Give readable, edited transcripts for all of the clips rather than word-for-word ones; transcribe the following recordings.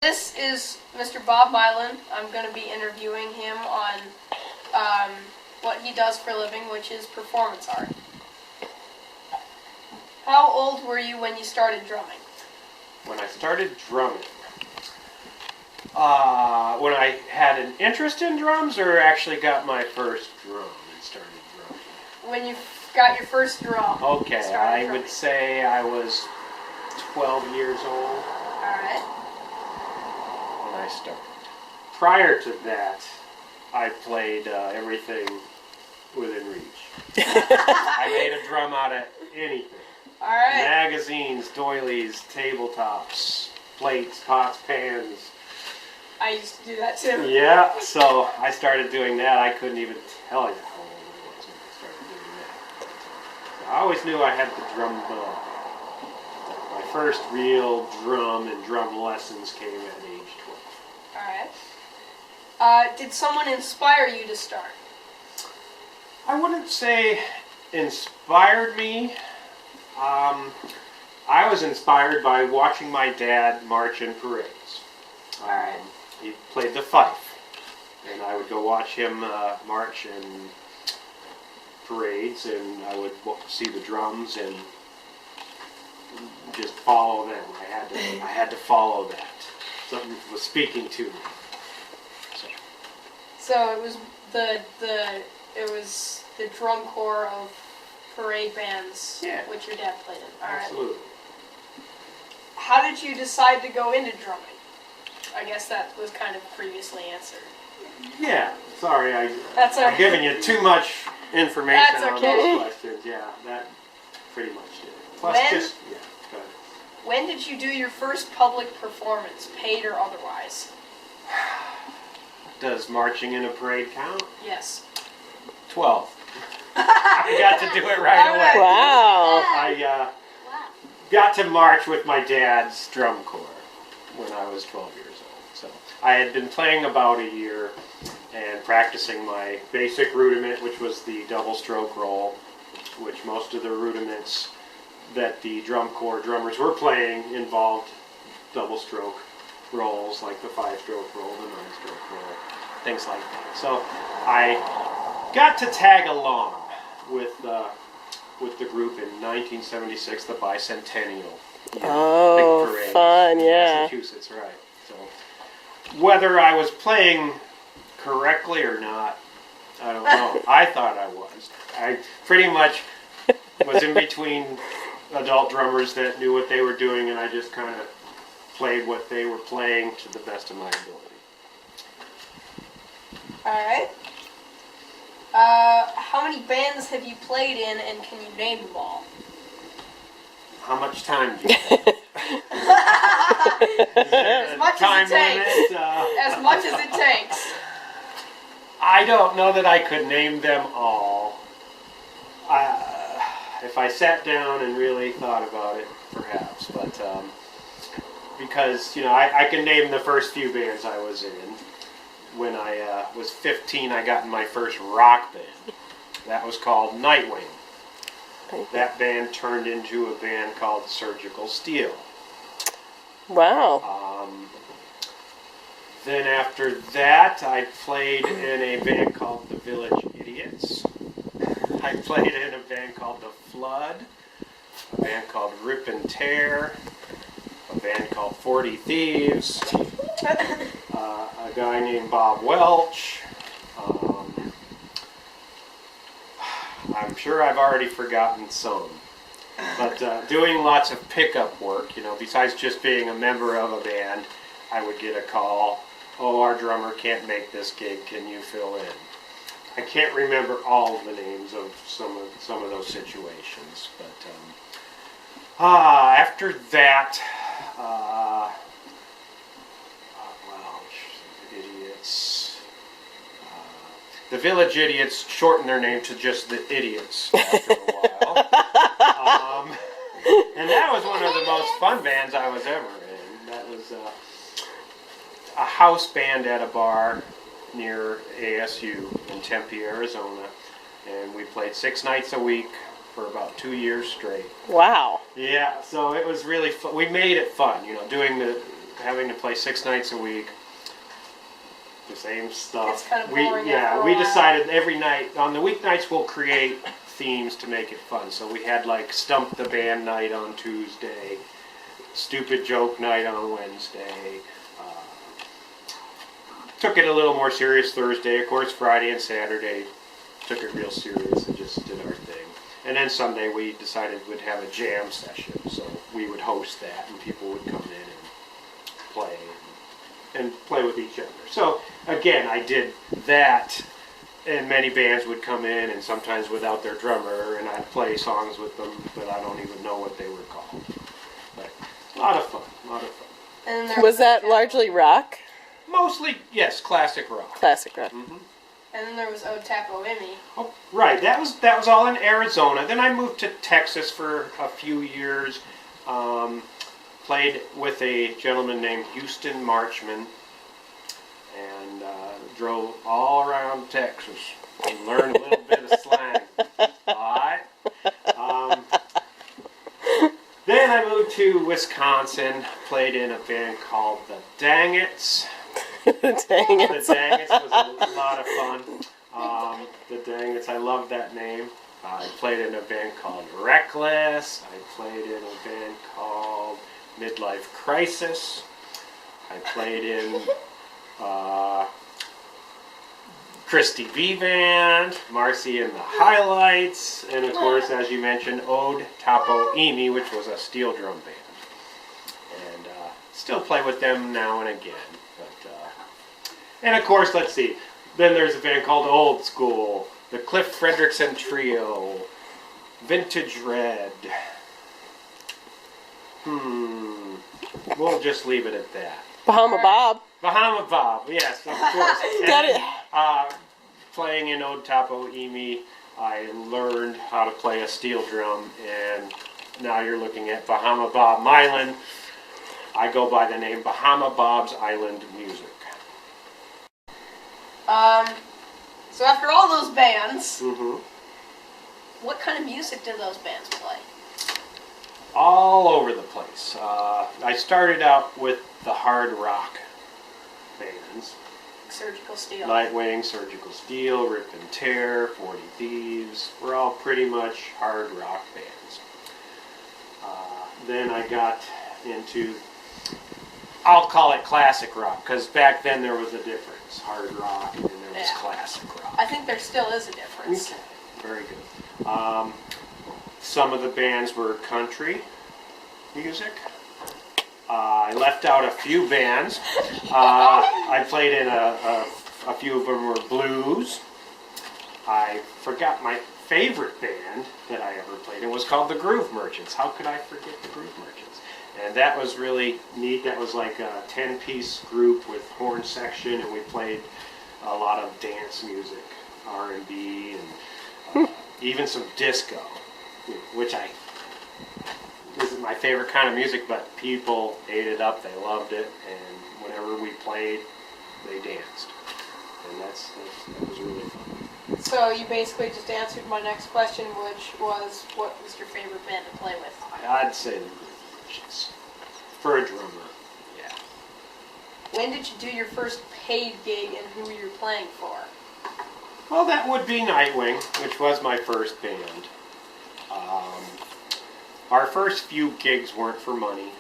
This is Mr. Bob Milan. I'm going to be interviewing him on what he does for a living, which is performance art. How old were you when you started drumming? When I started drumming, when I had an interest in drums, or actually got my first drum and started drumming? When you got your first drum. Okay, I would say I was 12 years old. Alright. When I started. Prior to that, I played everything within reach. I made a drum out of anything. Alright. Magazines, doilies, tabletops, plates, pots, pans. I used to do that too. Yeah, so I started doing that. I couldn't even tell you how old I was when I started doing that. So I always knew I had the drum bug. My first real drum and drum lessons came at age 12. Alright. Did someone inspire you to start? I wouldn't say inspired me. I was inspired by watching my dad march in parades. Alright. He played the fife, and I would go watch him march in parades, and I would see the drums and just follow them. I had to follow that. Something was speaking to me. So it was the drum corps of parade bands, which your dad played in. All right. Absolutely. How did you decide to go into drumming? I guess that was kind of previously answered. Yeah. Sorry, I'm giving you too much information on those questions. Yeah, that pretty much did it. Plus, go ahead. When did you do your first public performance, paid or otherwise? Does marching in a parade count? Yes. 12. I got to do it right away. Wow. I got to march with my dad's drum corps when I was 12 years old. So I had been playing about a year and practicing my basic rudiment, which was the double stroke roll, which most of the rudiments that the drum corps drummers were playing involved double stroke rolls, like the 5-stroke roll, the 9-stroke roll, things like that. So I got to tag along with the group in 1976, the bicentennial. Oh, big parade fun, in yeah. Massachusetts, right. So whether I was playing correctly or not, I don't know. I thought I was. I pretty much was in between adult drummers that knew what they were doing, and I just kind of played what they were playing to the best of my ability. Alright. How many bands have you played in, and can you name them all? How much time do you have? As much as it takes. As much as it takes. I don't know that I could name them all. If I sat down and really thought about it, perhaps. But because, I can name the first few bands I was in. When I was 15, I got in my first rock band. That was called Nightwing. That band turned into a band called Surgical Steel. Wow. Then after that, I played in a band called the Village Idiots. I played in a band called The Flood, a band called Rip and Tear, a band called 40 Thieves, a guy named Bob Welch. I'm sure I've already forgotten some. But doing lots of pickup work, besides just being a member of a band, I would get a call, "Oh, our drummer can't make this gig, can you fill in?" I can't remember all of the names of some of those situations, but after that, Idiots. The Village Idiots shortened their name to just the Idiots after a while. And that was one of the most fun bands I was ever in. That was a house band at a bar near ASU in Tempe, Arizona. And we played 6 nights a week for about 2 years straight. Wow. Yeah, so it was really fun. We made it fun, doing having to play 6 nights a week, the same stuff. It's kind of boring after a we while. decided every night, on the weeknights we'll create themes to make it fun. So we had like Stump the Band night on Tuesday, Stupid Joke night on Wednesday. Took it a little more serious Thursday. Of course, Friday and Saturday took it real serious and just did our thing. And then Sunday we decided we'd have a jam session. So we would host that and people would come in and play with each other. So again, I did that, and many bands would come in, and sometimes without their drummer, and I'd play songs with them, but I don't even know what they were called. But a lot of fun, a lot of fun. And then there Was that largely rock? Mostly, yes, classic rock. Classic rock. Mm-hmm. And then there was O Tapo Imi. Oh, right, that was all in Arizona. Then I moved to Texas for a few years. Played with a gentleman named Houston Marchman, and drove all around Texas and learned a little bit of slang. Alright. Then I moved to Wisconsin, played in a band called the Dang It's. Dang it. The Dang It's was a lot of fun. The Dang It's, I love that name. I played in a band called Reckless. I played in a band called Midlife Crisis. I played in Christy V Band, Marcy and the Highlights, and of course, as you mentioned, Ode Tapo Imi, which was a steel drum band. And still play with them now and again. But, and of course, let's see, then there's a band called Old School, the Cliff Fredrickson Trio, Vintage Red. We'll just leave it at that. Bahama Bob. Bahama Bob, yes, of course. Got it. Playing in Ode Tapo Imi, I learned how to play a steel drum, and now you're looking at Bahama Bob Milan. I go by the name Bahama Bob's Island Music. So after all those bands, Mm-hmm. what kind of music did those bands play? All over the place. I started out with the hard rock bands. Surgical Steel. Nightwing, Surgical Steel, Rip and Tear, 40 Thieves. We're all pretty much hard rock bands. Then I got into, I'll call it classic rock, because back then there was a difference. Hard rock and then there was classic rock. I think there still is a difference. Okay, very good. Some of the bands were country music. I left out a few bands. I played in a few of them were blues. I forgot my favorite band that I ever played in was called the Groove Merchants. How could I forget the Groove Merchants? And that was really neat. That was like a 10-piece group with horn section, and we played a lot of dance music, R&B, and even some disco, which isn't my favorite kind of music, but people ate it up, they loved it, and whenever we played, they danced. And that was really fun. So you basically just answered my next question, which was, what was your favorite band to play with? I'd say the Groove Merchants. For a drummer, yeah. When did you do your first paid gig and who you were playing for? Well, that would be Nightwing, which was my first band. Our first few gigs weren't for money.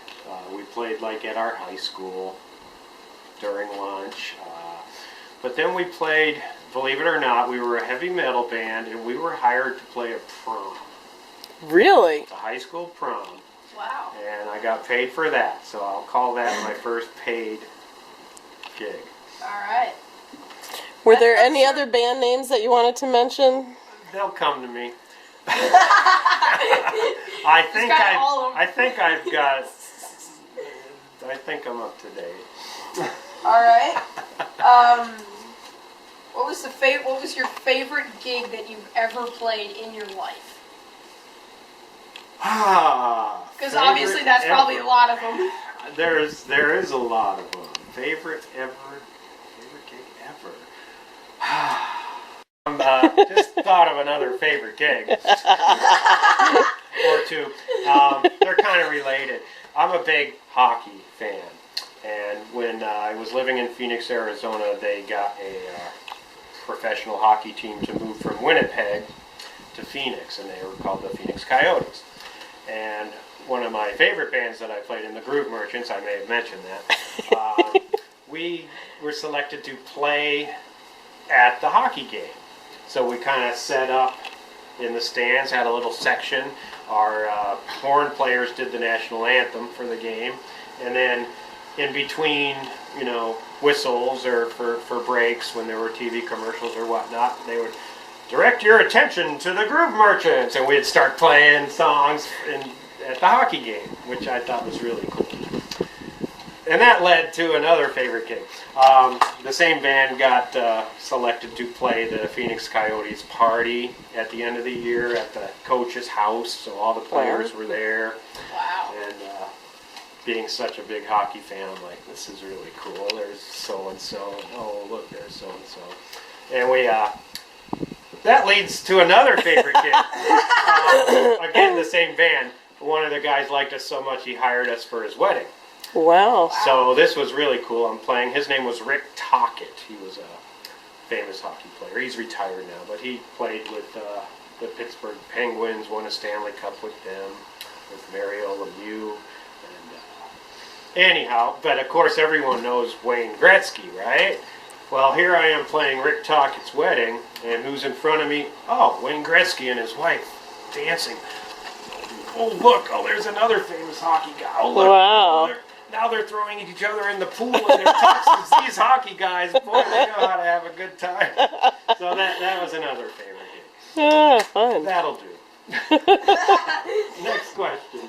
We played like at our high school during lunch. But then we played, believe it or not, we were a heavy metal band, and we were hired to play a prom. Really? A high school prom. Wow. And I got paid for that, so I'll call that my first paid gig. All right. Were there any other band names that you wanted to mention? They'll come to me. I think I'm up to date. All right. What was your favorite gig that you've ever played in your life? Because obviously that's probably a lot of them. There is a lot of them. Favorite gig ever. Just thought of another favorite gig or two. They're kind of related. I'm a big hockey fan, And when I was living in Phoenix, Arizona, they got a professional hockey team to move from Winnipeg to Phoenix, and they were called the Phoenix Coyotes. And one of my favorite bands that I played in, the Groove Merchants, I may have mentioned that, we were selected to play at the hockey game. So we kind of set up in the stands, had a little section. Our horn players did the national anthem for the game, and then in between, you know, whistles or for breaks when there were TV commercials or whatnot, they would direct your attention to the Groove Merchants, and we'd start playing songs at the hockey game, which I thought was really cool. And that led to another favorite gig. The same band got selected to play the Phoenix Coyotes party at the end of the year at the coach's house, so all the players were there. Wow. And being such a big hockey fan, I'm like, this is really cool. There's so-and-so, and oh, look, there's so-and-so. And we, that leads to another favorite gig. Again, the same band. One of the guys liked us so much, he hired us for his wedding. Wow. So this was really cool. I'm playing, his name was Rick Tocchet. He was a famous hockey player. He's retired now, but he played with the Pittsburgh Penguins, won a Stanley Cup with them, with Mario Lemieux. Anyhow, but of course everyone knows Wayne Gretzky, right? Well, here I am playing Rick Tocchet's wedding, and who's in front of me? Oh, Wayne Gretzky and his wife dancing. Oh, look, oh, there's another famous hockey guy. Oh, look. Wow. Now they're throwing each other in the pool and they're tuxes. These hockey guys, boy, they know how to have a good time. So that was another favorite gig. Ah, fun. That'll do. Next question.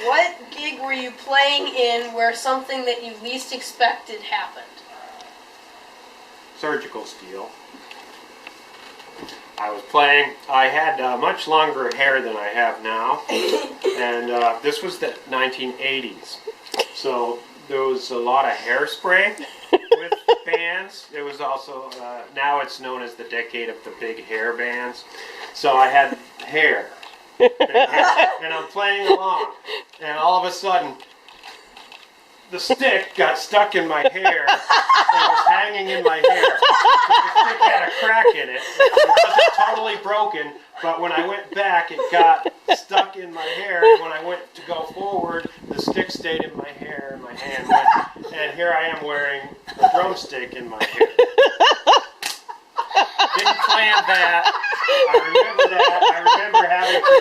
What gig were you playing in where something that you least expected happened? Surgical steel. I was playing, I had much longer hair than I have now, and this was the 1980s. So there was a lot of hairspray with bands. There was also, now it's known as the decade of the big hair bands. So I had hair. Big hair. And I'm playing along, and all of a sudden, the stick got stuck in my hair and was hanging in my hair. The stick had a crack in it. It wasn't totally broken, but when I went back, it got stuck in my hair. And when I went to go forward, the stick stayed in my hair and my hand went. And here I am wearing a drumstick in my hair. Didn't plan that. I remember that. I remember having to,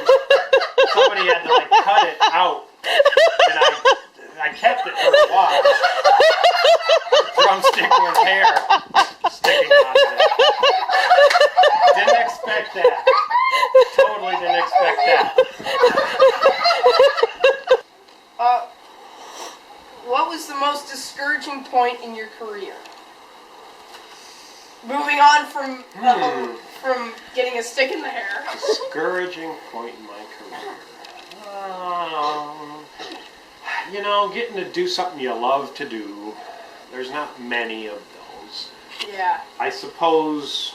somebody had to like cut it out. And I kept it for a while. Drumstick with hair sticking out of it. Didn't expect that. Totally didn't expect that. What was the most discouraging point in your career? Moving on from getting a stick in the hair. Discouraging point in my career. You know, getting to do something you love to do, there's not many of those. Yeah. I suppose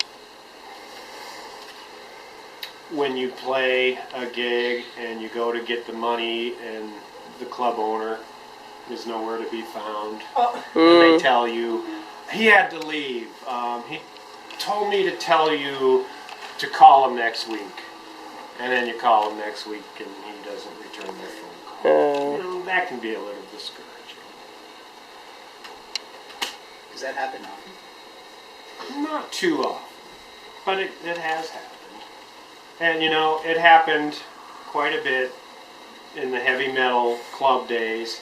when you play a gig and you go to get the money and the club owner is nowhere to be found, and they tell you, he had to leave. He told me to tell you to call him next week. And then you call him next week and he doesn't return your phone call. You know, that can be a little discouraging. Does that happen often? Not too often, but it has happened. And you know, it happened quite a bit in the heavy metal club days.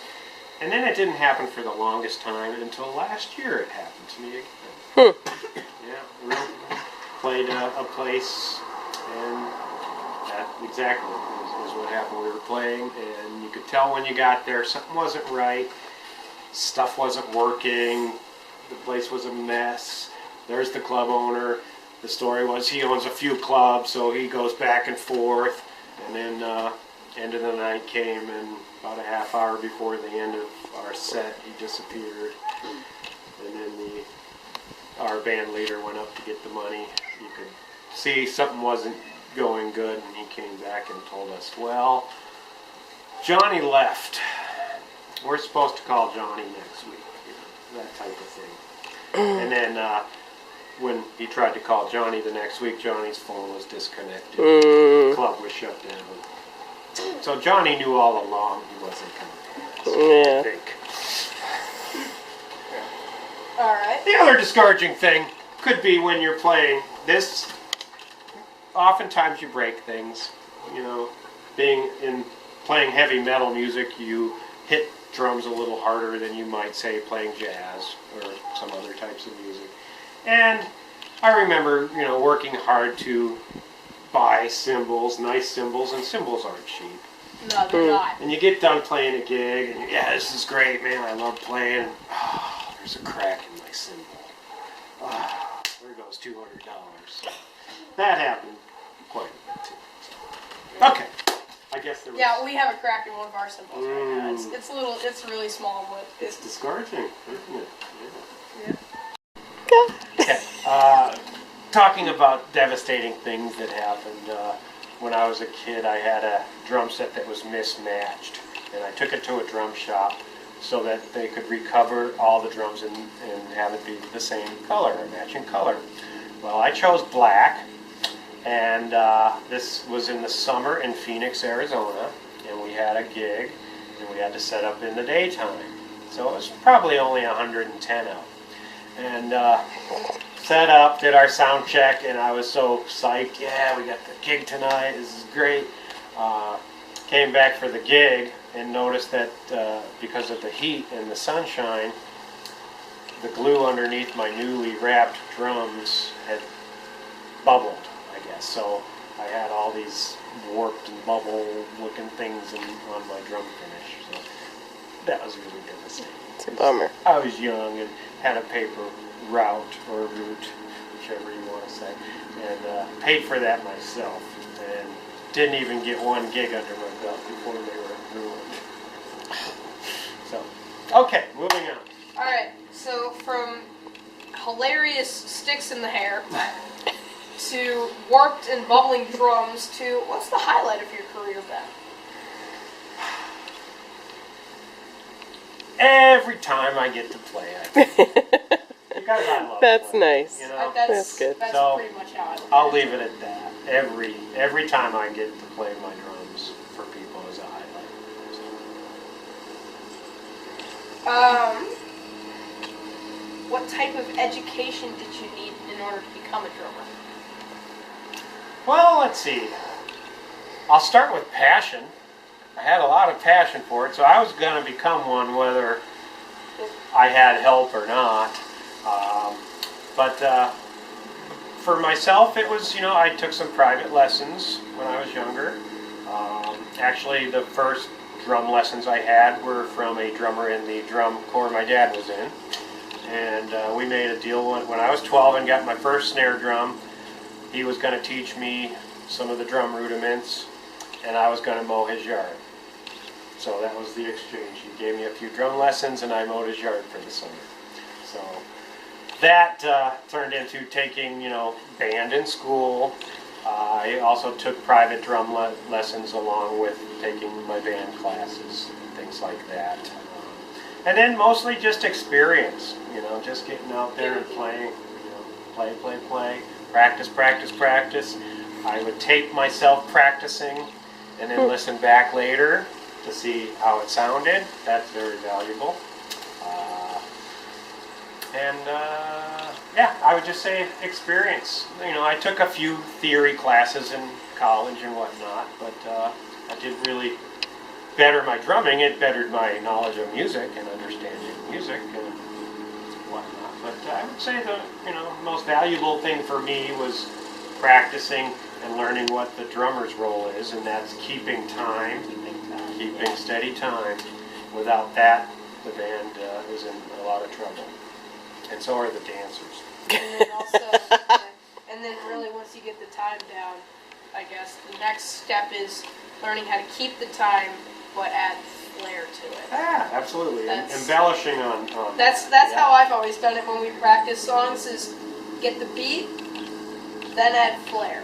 And then it didn't happen for the longest time until last year it happened to me again. Yeah, really played a place, and that exactly is what happened. We were playing, and you could tell when you got there something wasn't right. Stuff wasn't working. The place was a mess. There's the club owner. The story was he owns a few clubs, so he goes back and forth. And then end of the night came, and about a half hour before the end of our set, he disappeared. And then our band leader went up to get the money. You could see something wasn't going good, and he came back and told us, well, Johnny left. we're supposed to call Johnny next week, that type of thing. And then when he tried to call Johnny the next week, Johnny's phone was disconnected. The club was shut down. So Johnny knew all along he wasn't coming to us, I think. All right. The other discouraging thing could be when you're playing this. Oftentimes you break things. Playing heavy metal music, you hit drums a little harder than you might say playing jazz or some other types of music. And I remember, working hard to buy cymbals, nice cymbals, and cymbals aren't cheap. No, they're not. And you get done playing a gig, and this is great, man, I love playing. And, there's a crack in my cymbal. There goes $200. That happened quite a bit too. So. Okay. I guess there was... Yeah, we have a crack in one of our cymbals right now. It's really small, but it's discouraging, isn't it? Yeah. Okay. Talking about devastating things that happened. When I was a kid, I had a drum set that was mismatched, and I took it to a drum shop so that they could recover all the drums and have it be the same color, a matching color. Well, I chose black. And this was in the summer in Phoenix, Arizona, and we had a gig, and we had to set up in the daytime. So it was probably only 110 out. And set up, did our sound check, and I was so psyched. Yeah, we got the gig tonight. This is great. Came back for the gig and noticed that because of the heat and the sunshine, the glue underneath my newly wrapped drums had bubbled. So I had all these warped and bubble-looking things on my drum finish. So that was really devastating. It's a bummer. I was young and had a paper route or route, whichever you want to say, and paid for that myself. And didn't even get one gig under my belt before they were ruined. So, okay, moving on. All right. So from hilarious sticks in the hair. To warped and bubbling drums, to what's the highlight of your career been? Every time I get to play, I think. Because I love That's playing, nice. That's good. That's So, pretty much how I look at I'll it. leave it at that. Every time I get to play my drums for people is a highlight. What type of education did you need in order to become a drummer? Well, let's see. I'll start with passion. I had a lot of passion for it, so I was going to become one whether I had help or not. But for myself, it was, I took some private lessons when I was younger. Actually, the first drum lessons I had were from a drummer in the drum corps my dad was in. And we made a deal when I was 12 and got my first snare drum. He was going to teach me some of the drum rudiments, and I was going to mow his yard. So that was the exchange. He gave me a few drum lessons, and I mowed his yard for the summer. So that turned into taking, band in school. I also took private drum lessons along with taking my band classes and things like that. And then mostly just experience, just getting out there and playing, play. Practice. I would tape myself practicing and then listen back later to see how it sounded. That's very valuable. I would just say experience. I took a few theory classes in college and whatnot, but I did really better my drumming. It bettered my knowledge of music and understanding of music and whatnot. But I would say the most valuable thing for me was practicing and learning what the drummer's role is, and that's keeping time, keeping steady time. Without that, the band is in a lot of trouble, and so are the dancers. And then also, and then really once you get the time down, I guess the next step is learning how to keep the time, but add flair to it. Yeah, absolutely. Embellishing on That's how I've always done it when we practice songs, is get the beat, then add flair.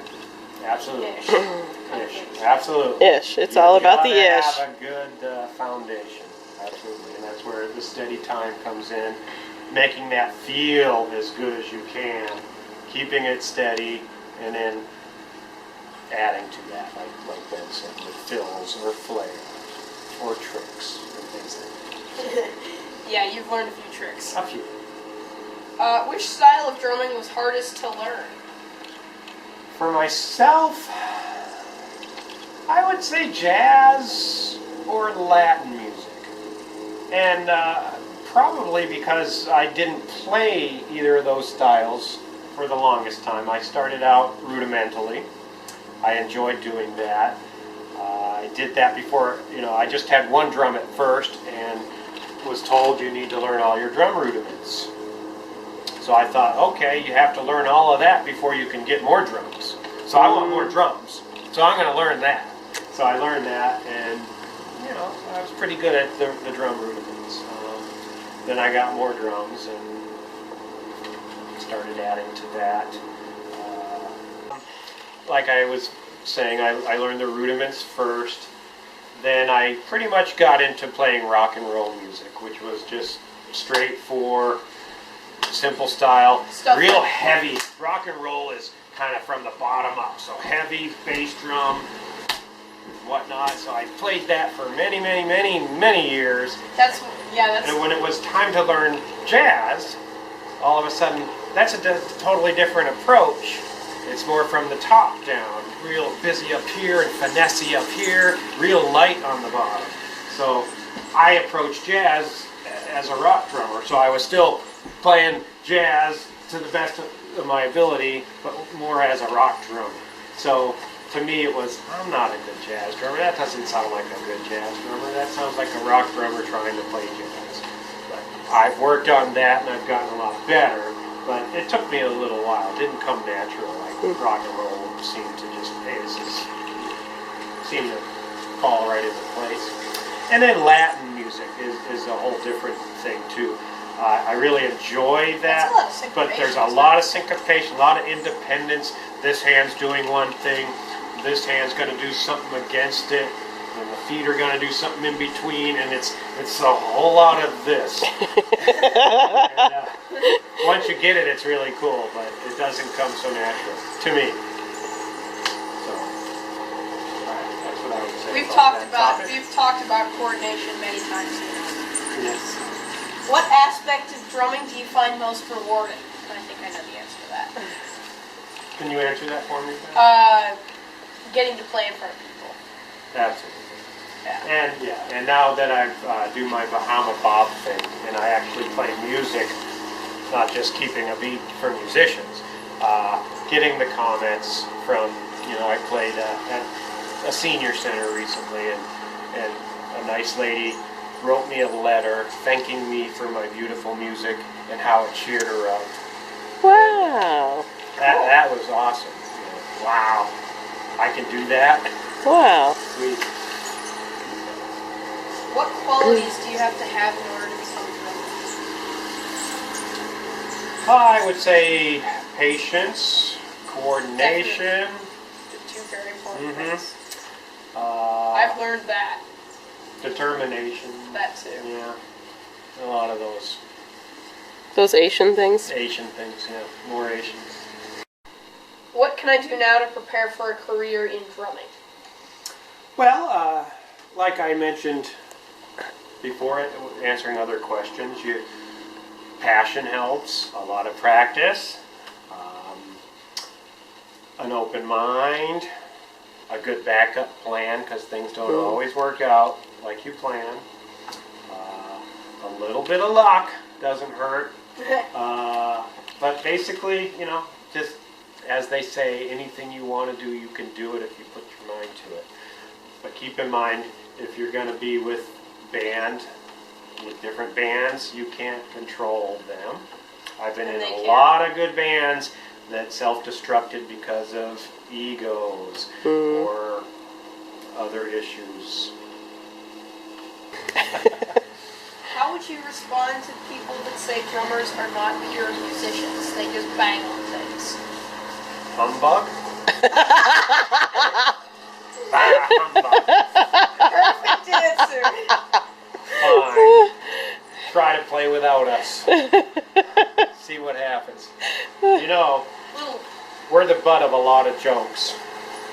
Absolutely. Ish. Absolutely. Ish. It's all about the ish. Have a good foundation. I absolutely. And that's where the steady time comes in, making that feel as good as you can, keeping it steady, and then adding to that, like Ben said, with fills or flares or tricks and things like that. Yeah, you've learned a few tricks. A few. Which style of drumming was hardest to learn? For myself, I would say jazz or Latin music. And probably because I didn't play either of those styles for the longest time. I started out rudimentally. I enjoyed doing that. I did that before, I just had one drum at first and was told you need to learn all your drum rudiments. So I thought, okay, you have to learn all of that before you can get more drums. So I want more drums. So I'm going to learn that. So I learned that, and I was pretty good at the drum rudiments. Then I got more drums and started adding to that. Like I was saying, I learned the rudiments first. Then I pretty much got into playing rock and roll music, which was just straight for simple style, real heavy. Rock and roll is kind of from the bottom up, so heavy bass drum, whatnot. So I played that for many years. That's And when it was time to learn jazz, all of a sudden, that's a totally different approach. It's more from the top down, real busy up here and finessey up here, real light on the bottom. So I approached jazz as a rock drummer, so I was still playing jazz to the best of my ability, but more as a rock drummer. So to me it was, I'm not a good jazz drummer. That doesn't sound like a good jazz drummer. That sounds like a rock drummer trying to play jazz. But I've worked on that and I've gotten a lot better, but it took me a little while. It didn't come natural like rock and roll seemed to just, seemed to fall right into place. And then Latin music is a whole different thing too. I really enjoy that, but there's a lot of syncopation, a lot of independence. This hand's doing one thing, this hand's going to do something against it, and the feet are going to do something in between, and it's a whole lot of this. And, once you get it, it's really cool, but it doesn't come so natural to me. So that's what I would say. We've talked about coordination many times here. Yes. What aspect of drumming do you find most rewarding? I think I know the answer to that. Can you answer that for me? Getting to play in front of people. Absolutely. Yeah. And now that I do my Bahama Bob thing, and I actually play music, not just keeping a beat for musicians, getting the comments from, I played at a senior center recently, and a nice lady wrote me a letter thanking me for my beautiful music and how it cheered her up. Wow. That was awesome. Wow. I can do that. Wow. Sweet. What qualities do you have to have in order to become a drummer? I would say patience, coordination. Two very important things. I've learned that. Determination. That too. Yeah. A lot of those. Those Asian things? Asian things, yeah. More Asians. What can I do now to prepare for a career in drumming? Well, like I mentioned before, answering other questions, passion helps, a lot of practice, an open mind, a good backup plan, because things don't always work out like you plan. A little bit of luck doesn't hurt. But basically, just as they say, anything you want to do, you can do it if you put your mind to it. But keep in mind, if you're going to be with different bands, you can't control them. I've been in a lot of good bands that self-destructed because of egos or other issues. How would you respond to people that say drummers are not pure musicians? They just bang on things. Humbug? Humbug. Perfect answer. fine. Try to play without us. See what happens. You know, Little. we're the butt of a lot of jokes.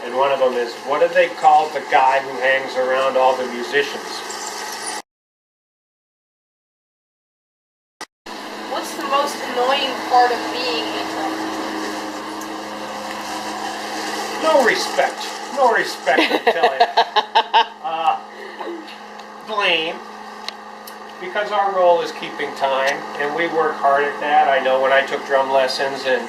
And one of them is, what do they call the guy who hangs around all the musicians? What's the most annoying part of being a drummer? No respect. No respect, I tell you. Blame. Because our role is keeping time, and we work hard at that. I know when I took drum lessons, and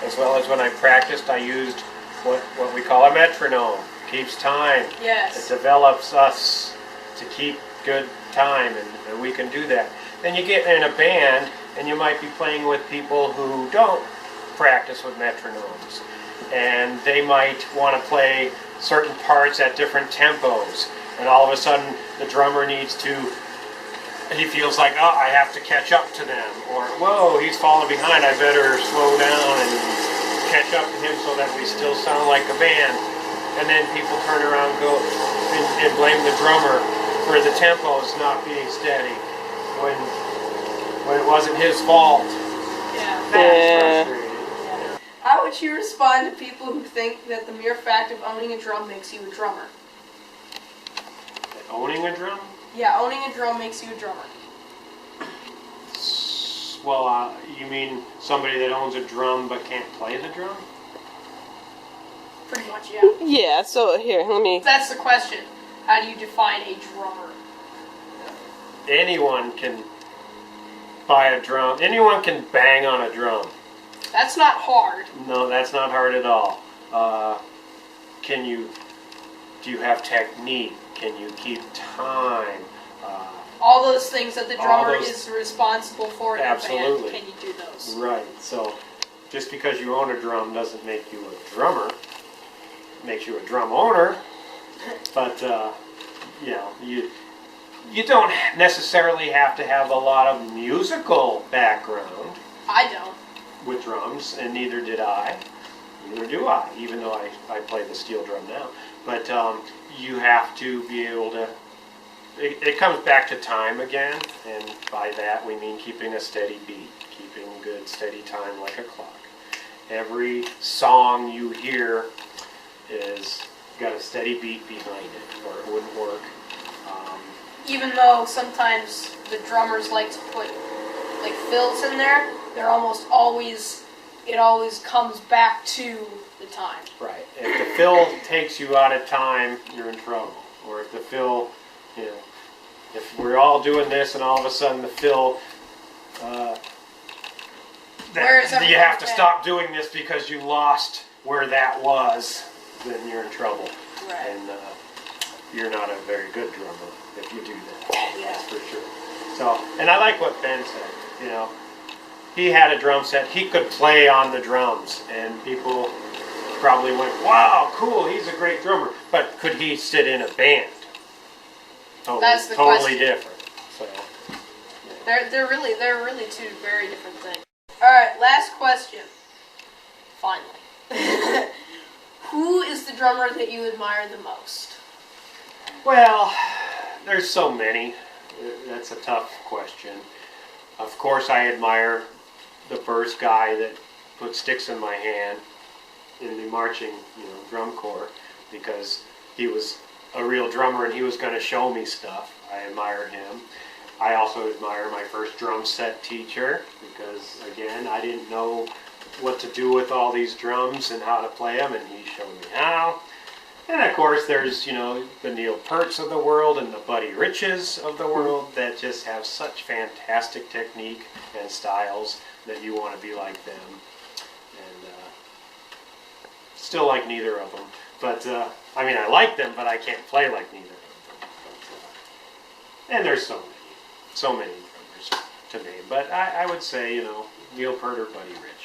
as well as when I practiced, I used what we call a metronome. Keeps time. Yes. It develops us to keep good time, and we can do that. Then you get in a band, and you might be playing with people who don't practice with metronomes. And they might want to play certain parts at different tempos. And all of a sudden, the drummer needs to, he feels like, oh, I have to catch up to them. Or, whoa, he's falling behind, I better slow down and catch up to him so that we still sound like a band. And then people turn around and go and blame the drummer for the tempos not being steady when it wasn't his fault. Yeah. That's frustrating. How would you respond to people who think that the mere fact of owning a drum makes you a drummer? Owning a drum? Yeah, owning a drum makes you a drummer. Well, you mean somebody that owns a drum but can't play the drum? Pretty much, yeah. Yeah, so here, let me... That's the question. How do you define a drummer? Anyone can buy a drum. Anyone can bang on a drum. That's not hard. No, that's not hard at all. Do you have technique? Can you keep time? All those things that the drummer those- is responsible for in a Absolutely. band, can you do those? Right. So, just because you own a drum doesn't make you a drummer. It makes you a drum owner. But you don't necessarily have to have a lot of musical background I don't. with drums, and neither did I. Neither do I, even though I play the steel drum now. But you have to be able to, it comes back to time again, and by that we mean keeping a steady beat, keeping good steady time like a clock. Every song you hear is got a steady beat behind it, or it wouldn't work. Even though sometimes the drummers like to put like fills in there, they're almost always, it always comes back to the time. Right. If the fill takes you out of time, you're in trouble. Or if the fill, if we're all doing this and all of a sudden the fill, Where is you everything have to at? stop doing this because you lost where that was, then you're in trouble. Right. And you're not a very good drummer if you do that. Yeah. That's for sure. So, and I like what Ben said, He had a drum set. He could play on the drums, and people probably went, "Wow, cool! He's a great drummer." But could he sit in a band? That's the totally question. different. So, They're really two very different things. All right, last question. Finally, who is the drummer that you admire the most? well, there's so many. That's a tough question. Of course, I admire the first guy that put sticks in my hand in the marching, drum corps, because he was a real drummer and he was going to show me stuff. I admire him. I also admire my first drum set teacher because, again, I didn't know what to do with all these drums and how to play them, and he showed me how. And of course, there's, the Neil Pearts of the world and the Buddy Riches of the world that just have such fantastic technique and styles that you want to be like them. And still like neither of them. But, I like them, but I can't play like neither of them. But, and there's so many drummers to name. But I would say, Neil Peart or Buddy Rich.